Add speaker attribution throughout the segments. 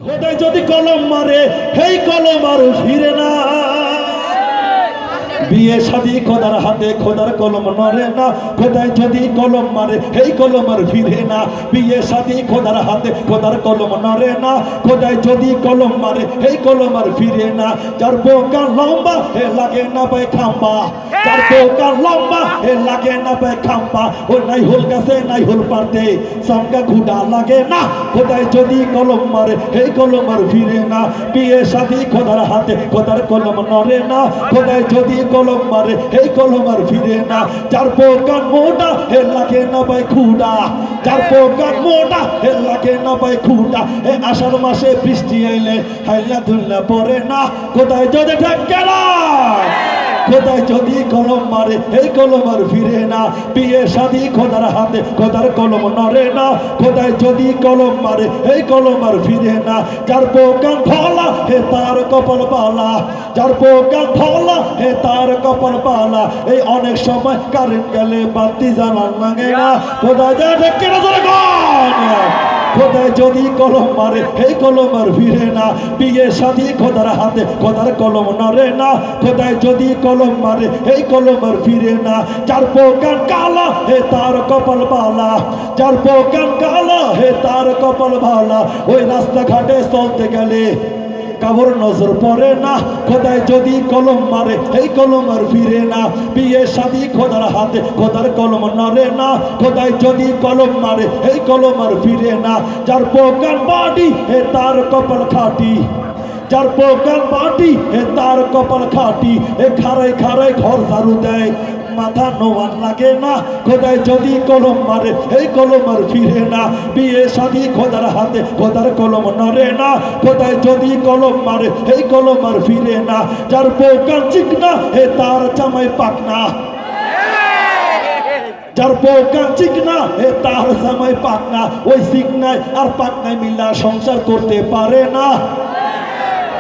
Speaker 1: খোদাই যদি কলম মারে এই কলম আর ফিরে না। বিয়ে শাদী খোদার হাতে, খোদার কলম নড়ে না। খোদাই যদি কলম মারে এই কলম আর ফিরে না। বিয়ে শাদী খোদার হাতে, খোদার কলম নড়ে না। খোদাই যদি কলম মারে এই কলম আর ফিরে না। যার বোকা লম্বা এ লাগে না ভাই খাম্বা, যার বোকা লম্বা এ লাগে না ভাই খাম্বা। ও নাই হল গাছে নাই হল পারতে সঙ্গা খুঁড়া লাগে না। খোদাই যদি কলম মারে এই কলম আর ফিরে না। বিয়ে শাদী খোদার হাতে, খোদার কলম নড়ে না। খোদাই যদি কলম মারে এই কলম আর ফিরে না। যার পোকান মোটা হে লাগে না ভাই খুঁড়া, যার পোকান মোটা হে লাগে না ভাই খুঁড়া। এ আষাঢ় মাসে বৃষ্টি আইলে হাইলা ধুলনা পড়ে না। কোথায় যদি ঠেকে না, খোদাই যদি কলম মারে এই কলম আর ফিরে না। বিয়ে শাদী খোদার হাতে, খোদার কলম নড়ে না। খোদাই যদি কলম মারে এই কলম আর ফিরে না। যার পোকান ধলা হে তার কপাল বালা, যার পোকান ধলা হে তার কপাল বালা। এই অনেক সময় কারেন্ট গেলে বাতি জ্বালান লাগে না। খোদাই ঠেকে না জোরে গান। খোদাই যদি কলম মারে এই কলম আর ফিরে না। বিয়ে শাদী খোদার হাতে, খোদার কলম নড়ে না। খোদাই যদি কলম মারে এই কলম আর ফিরে না। যার পোকান কালা হে তার কপাল বালা, যার পোকান কালা হে তার কপাল বালা। ওই রাস্তাঘাটে চলতে গেলে কাবর নজর পড়ে না। খোদাই যদি কলম মারে এই কলম আর ফিরে না। বিয়ে শাদী খোদার হাতে, খোদার কলম নড়ে না। খোদাই যদি কলম মারে এই কলম আর ফিরে না। যার পোকান বাড়ি হে তার কপাল খাটি, যার পোকান বাটি হে তার কপাল খাটি। এ খারাই খারাই ঘর ঝাড়ু দেয়, মাথা নোয়ান লাগে না। খোদাই যদি কলম মারে এই কলম আর ফিরে না। বিয়ে শাদী খোদার হাতে, খোদার কলম নড়ে না। খোদাই যদি কলম মারে এই কলম আর ফিরে না। যার পোকান চিকনা হে তার জামাই পাকনা, যার পোকান চিকনা হে তার জামাই পাকনা। ওই চিকনায় আর পাকনায় মিলা সংসার করতে পারে না।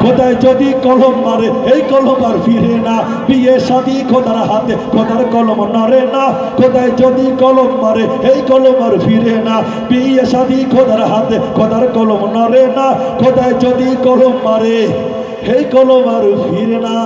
Speaker 1: খোদাই যদি কলম মারে এই কলম আর ফিরে না। বিয়ে শাদী খোদার হাতে, খোদার কলম নড়ে না। খোদাই যদি কলম মারে এই কলম আর ফিরে না। বিয়ে শাদী খোদার হাতে, খোদার কলম নড়ে না। খোদাই যদি কলম মারে এই কলম আর ফিরে না।